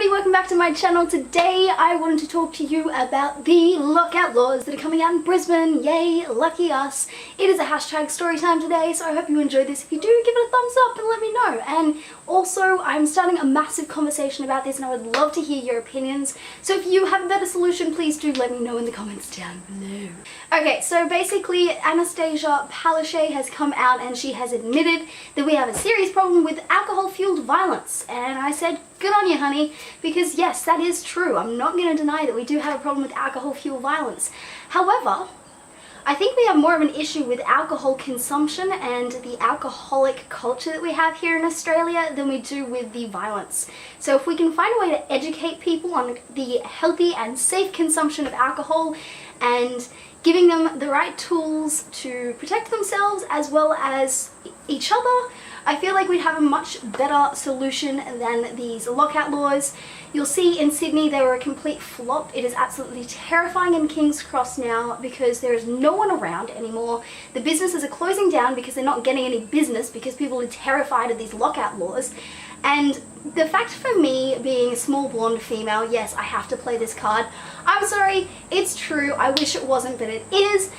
everybody, welcome back to my channel. Today I wanted to talk to you about the lockout laws that are coming out in Brisbane. Yay, lucky us. It is a hashtag story time today, so I hope you enjoyed this. If you do, give it a thumbs up and let me know. And also, I'm starting a massive conversation about this and I would love to hear your opinions. So if you have a better solution, please do let me know in the comments down below. Okay, so basically Anastasia Palaszczuk has come out and she has admitted that we have a serious problem with alcohol-fueled violence. And I said, good on you, honey, because yes, that is true. I'm not going to deny that we do have a problem with alcohol-fueled violence. However, I think we have more of an issue with alcohol consumption and the alcoholic culture that we have here in Australia than we do with the violence. So if we can find a way to educate people on the healthy and safe consumption of alcohol and giving them the right tools to protect themselves as well as each other, I feel like we'd have a much better solution than these lockout laws. You'll see in Sydney they were a complete flop. It is absolutely terrifying in King's Cross now because there is no one around anymore. The businesses are closing down because they're not getting any business because people are terrified of these lockout laws. And the fact for me being a small blonde female, yes, I have to play this card. I'm sorry, it's true. I wish it wasn't, but it is.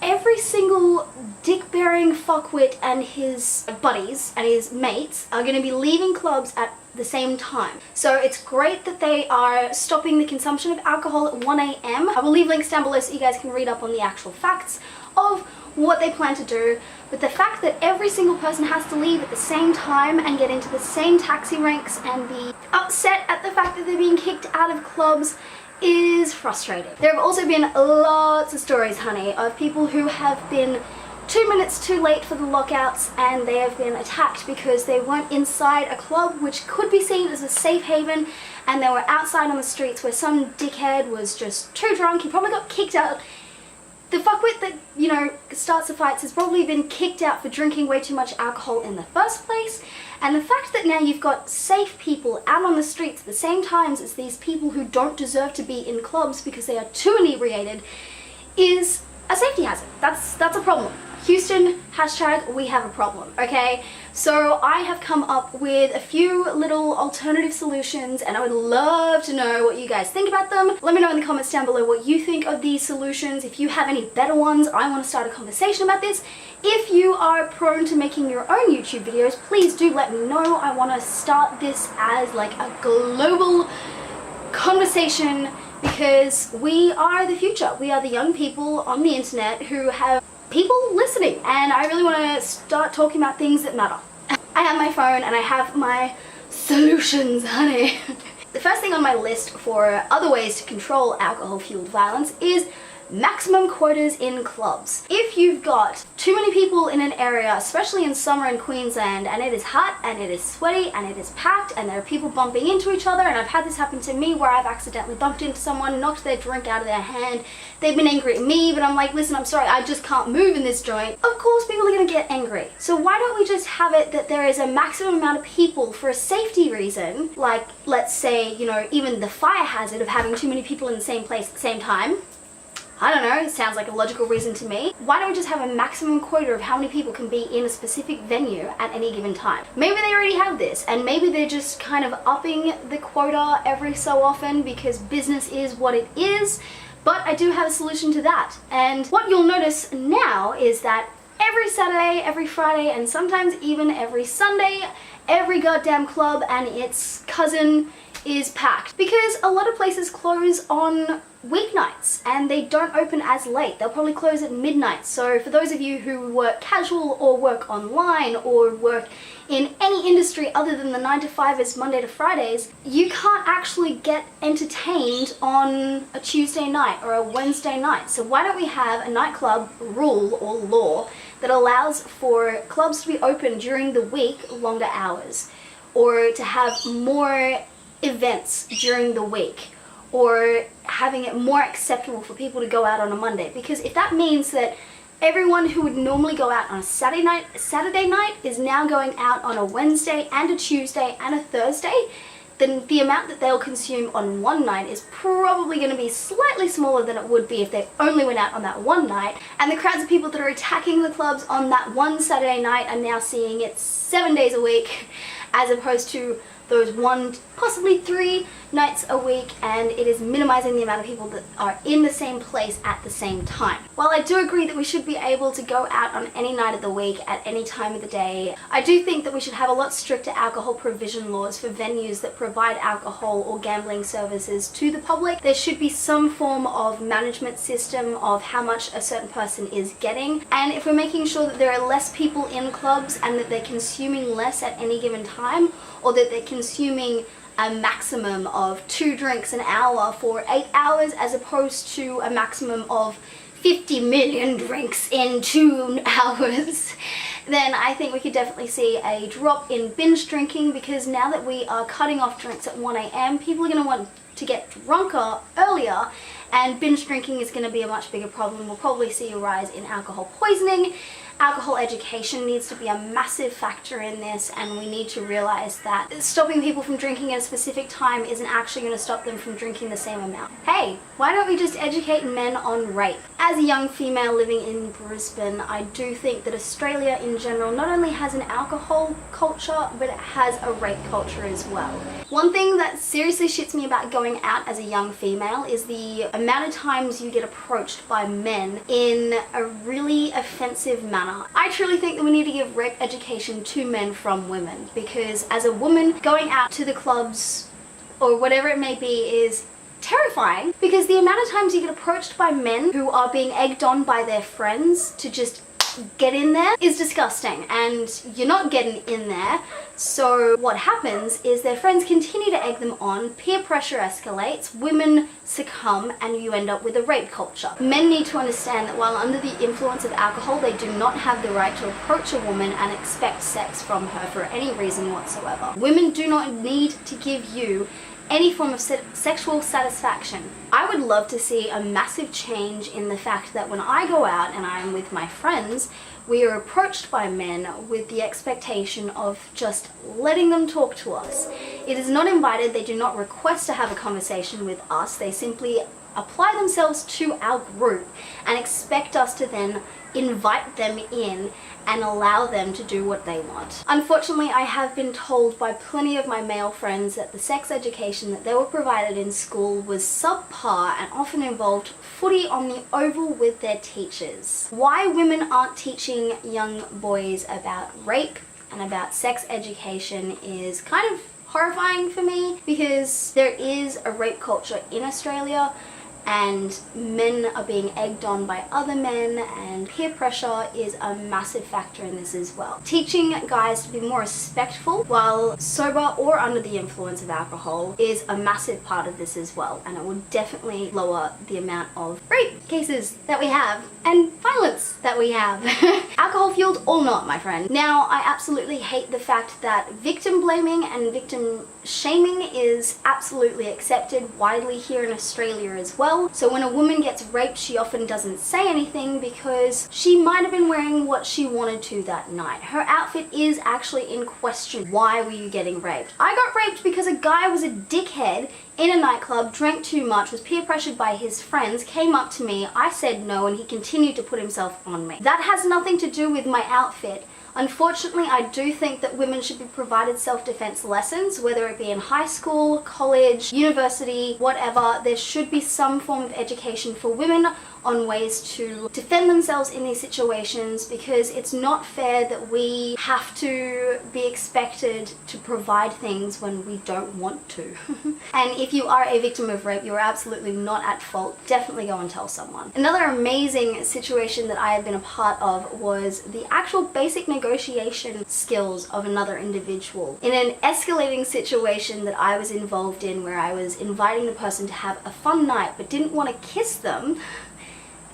Every single dick-bearing fuckwit and his buddies and his mates are going to be leaving clubs at the same time. So it's great that they are stopping the consumption of alcohol at 1 AM. I will leave links down below so you guys can read up on the actual facts of what they plan to do. But the fact that every single person has to leave at the same time and get into the same taxi ranks and be upset at the fact that they're being kicked out of clubs is frustrating. There have also been lots of stories, honey, of people who have been 2 minutes too late for the lockouts and they have been attacked because they weren't inside a club which could be seen as a safe haven, and they were outside on the streets where some dickhead was just too drunk. He probably got kicked out. The fuckwit that, you know, starts the fights has probably been kicked out for drinking way too much alcohol in the first place. And the fact that now you've got safe people out on the streets at the same times as these people who don't deserve to be in clubs because they are too inebriated is a safety hazard. That's a problem. Houston, hashtag we have a problem, okay? So I have come up with a few little alternative solutions and I would love to know what you guys think about them. Let me know in the comments down below what you think of these solutions. If you have any better ones, I want to start a conversation about this. If you are prone to making your own YouTube videos, please do let me know. I want to start this as like a global conversation because we are the future. We are the young people on the internet who have people listening, and I really want to start talking about things that matter. I have my phone and I have my solutions, honey. The first thing on my list for other ways to control alcohol-fueled violence is maximum quotas in clubs. If you've got too many people in an area, especially in summer in Queensland, and it is hot and it is sweaty and it is packed and there are people bumping into each other, and I've had this happen to me where I've accidentally bumped into someone, knocked their drink out of their hand. They've been angry at me, but I'm like, listen, I'm sorry, I just can't move in this joint. Of course people are gonna get angry. So why don't we just have it that there is a maximum amount of people for a safety reason, like let's say, you know, even the fire hazard of having too many people in the same place at the same time. I don't know, it sounds like a logical reason to me. Why don't we just have a maximum quota of how many people can be in a specific venue at any given time? Maybe they already have this, and maybe they're just kind of upping the quota every so often because business is what it is, but I do have a solution to that. And what you'll notice now is that every Saturday, every Friday, and sometimes even every Sunday, every goddamn club and its cousin is packed because a lot of places close on weeknights and they don't open as late. They'll probably close at midnight. So for those of you who work casual or work online or work in any industry other than the 9-to-5ers Monday to Fridays, you can't actually get entertained on a Tuesday night or a Wednesday night. So why don't we have a nightclub rule or law that allows for clubs to be open during the week longer hours, or to have more events during the week, or having it more acceptable for people to go out on a Monday. Because if that means that everyone who would normally go out on a Saturday night is now going out on a Wednesday and a Tuesday and a Thursday, then the amount that they'll consume on one night is probably going to be slightly smaller than it would be if they only went out on that one night. And the crowds of people that are attacking the clubs on that one Saturday night are now seeing it 7 days a week as opposed to those 1, possibly 3 nights a week, and it is minimizing the amount of people that are in the same place at the same time. While I do agree that we should be able to go out on any night of the week at any time of the day, I do think that we should have a lot stricter alcohol provision laws for venues that provide alcohol or gambling services to the public. There should be some form of management system of how much a certain person is getting, and if we're making sure that there are less people in clubs and that they're consuming less at any given time, or that they're consuming a maximum of 2 drinks an hour for 8 hours as opposed to a maximum of 50 million drinks in 2 hours, then I think we could definitely see a drop in binge drinking, because now that we are cutting off drinks at 1 a.m, people are going to want to get drunker earlier, and binge drinking is going to be a much bigger problem. We'll probably see a rise in alcohol poisoning. Alcohol education needs to be a massive factor in this, and we need to realize that stopping people from drinking at a specific time isn't actually going to stop them from drinking the same amount. Hey, why don't we just educate men on rape? As a young female living in Brisbane, I do think that Australia in general not only has an alcohol culture, but it has a rape culture as well. One thing that seriously shits me about going out as a young female is the amount of times you get approached by men in a really offensive manner. I truly think that we need to give rape education to men from women, because as a woman, going out to the clubs or whatever it may be is terrifying, because the amount of times you get approached by men who are being egged on by their friends to just get in there is disgusting, and you're not getting in there. So what happens is their friends continue to egg them on, peer pressure escalates, women succumb, and you end up with a rape culture. Men need to understand that while under the influence of alcohol, they do not have the right to approach a woman and expect sex from her for any reason whatsoever. Women do not need to give you any form of sexual satisfaction. I would love to see a massive change in the fact that when I go out and I'm with my friends, we are approached by men with the expectation of just letting them talk to us. It is not invited, they do not request to have a conversation with us, they simply apply themselves to our group and expect us to then invite them in and allow them to do what they want. Unfortunately, I have been told by plenty of my male friends that the sex education that they were provided in school was subpar and often involved footy on the oval with their teachers. Why women aren't teaching young boys about rape and about sex education is kind of horrifying for me, because there is a rape culture in Australia, and men are being egged on by other men, and peer pressure is a massive factor in this as well. Teaching guys to be more respectful while sober or under the influence of alcohol is a massive part of this as well, and it will definitely lower the amount of rape cases that we have and violence that we have. Alcohol fueled or not, my friend. Now, I absolutely hate the fact that victim blaming and victim shaming is absolutely accepted widely here in Australia as well. So when a woman gets raped, she often doesn't say anything because she might have been wearing what she wanted to that night. Her outfit is actually in question. Why were you getting raped? I got raped because a guy was a dickhead in a nightclub, drank too much, was peer pressured by his friends, came up to me, I said no, and he continued to put himself on me. That has nothing to do with my outfit. Unfortunately, I do think that women should be provided self-defense lessons, whether it be in high school, college, university, whatever. There should be some form of education for women on ways to defend themselves in these situations, because it's not fair that we have to be expected to provide things when we don't want to. And if you are a victim of rape, you're absolutely not at fault. Definitely go and tell someone. Another amazing situation that I have been a part of was the actual basic negotiation skills of another individual. In an escalating situation that I was involved in, where I was inviting the person to have a fun night but didn't want to kiss them,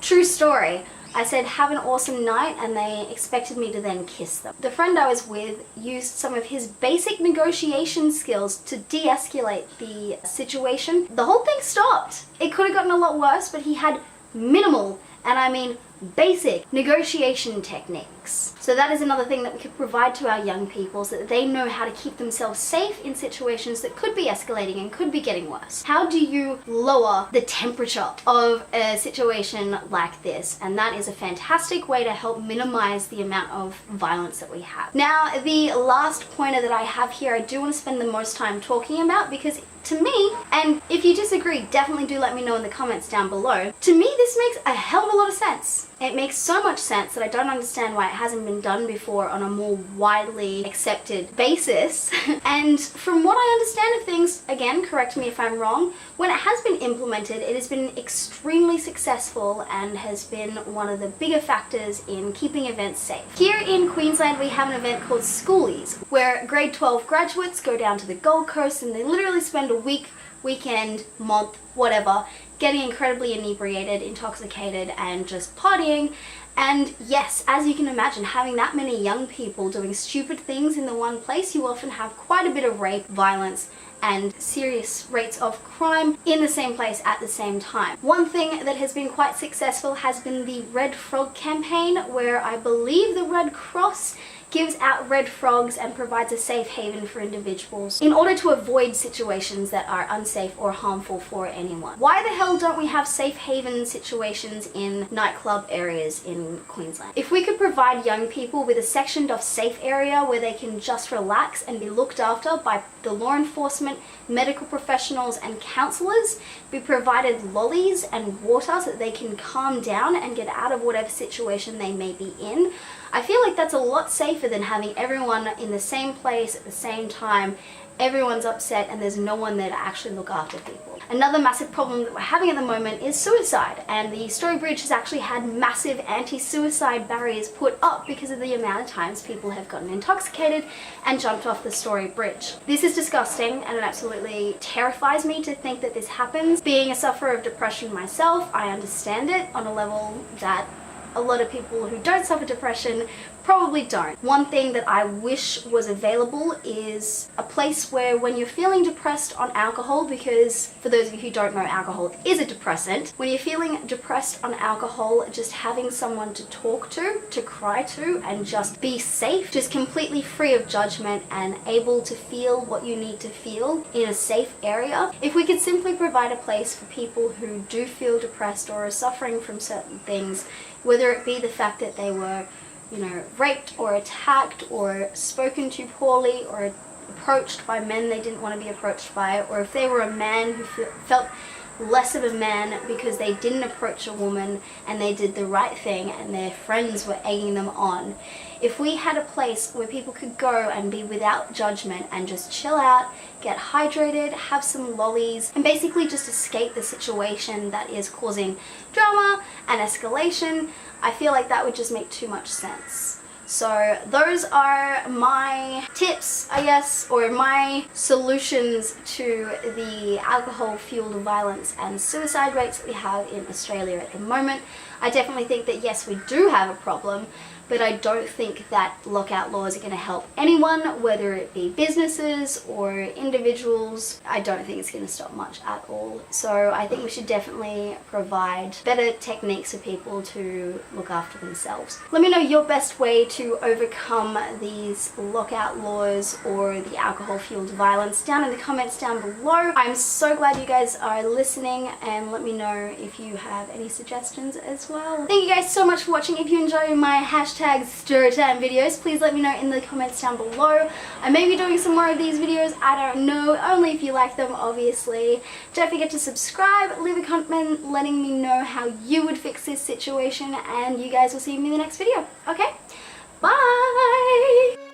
true story, I said have an awesome night, and they expected me to then kiss them. The friend I was with used some of his basic negotiation skills to de-escalate the situation. The whole thing stopped. It could have gotten a lot worse, but he had minimal and I mean basic negotiation techniques. So that is another thing that we could provide to our young people, so that they know how to keep themselves safe in situations that could be escalating and could be getting worse. How do you lower the temperature of a situation like this? And that is a fantastic way to help minimize the amount of violence that we have. Now, the last pointer that I have here, I do want to spend the most time talking about, because to me, and if you disagree, definitely do let me know in the comments down below, to me this makes a hell of a lot of sense. It makes so much sense that I don't understand why it hasn't been done before on a more widely accepted basis. And from what I understand of things, again, correct me if I'm wrong, when it has been implemented, it has been extremely successful and has been one of the bigger factors in keeping events safe. Here in Queensland, we have an event called Schoolies, where grade 12 graduates go down to the Gold Coast and they literally spend a week, weekend, month, whatever, getting incredibly inebriated, intoxicated, and just partying. And yes, as you can imagine, having that many young people doing stupid things in the one place, you often have quite a bit of rape, violence, and serious rates of crime in the same place at the same time. One thing that has been quite successful has been the Red Frog campaign, where I believe the Red Cross gives out red frogs and provides a safe haven for individuals in order to avoid situations that are unsafe or harmful for anyone. Why the hell don't we have safe haven situations in nightclub areas in Queensland? If we could provide young people with a sectioned off safe area where they can just relax and be looked after by the law enforcement, medical professionals and counsellors, be provided lollies and water so that they can calm down and get out of whatever situation they may be in, I feel like that's a lot safer than having everyone in the same place at the same time. Everyone's upset and there's no one there to actually look after people. Another massive problem that we're having at the moment is suicide, and the Story Bridge has actually had massive anti-suicide barriers put up because of the amount of times people have gotten intoxicated and jumped off the Story Bridge. This is disgusting, and it absolutely terrifies me to think that this happens. Being a sufferer of depression myself, I understand it on a level that a lot of people who don't suffer depression probably don't. One thing that I wish was available is a place where, when you're feeling depressed on alcohol, because for those of you who don't know, alcohol is a depressant, when you're feeling depressed on alcohol, just having someone to talk to cry to, and just be safe, just completely free of judgment and able to feel what you need to feel in a safe area. If we could simply provide a place for people who do feel depressed or are suffering from certain things, whether it be the fact that they were, raped or attacked or spoken to poorly or approached by men they didn't want to be approached by, or if they were a man who felt less of a man because they didn't approach a woman and they did the right thing and their friends were egging them on. If we had a place where people could go and be without judgment and just chill out, get hydrated, have some lollies, and basically just escape the situation that is causing drama and escalation, I feel like that would just make too much sense. So those are my tips, I guess, or my solutions to the alcohol-fueled violence and suicide rates that we have in Australia at the moment. I definitely think that yes, we do have a problem, but I don't think that lockout laws are going to help anyone, whether it be businesses or individuals. I don't think it's going to stop much at all. So I think we should definitely provide better techniques for people to look after themselves. Let me know your best way to overcome these lockout laws or the alcohol-fueled violence down in the comments down below. I'm so glad you guys are listening, and let me know if you have any suggestions as well. Thank you guys so much for watching. If you enjoy my #Storytime videos, please let me know in the comments down below. I may be doing some more of these videos, I don't know, only if you like them, obviously. Don't forget to subscribe, leave a comment letting me know how you would fix this situation, and you guys will see me in the next video. Okay? Bye!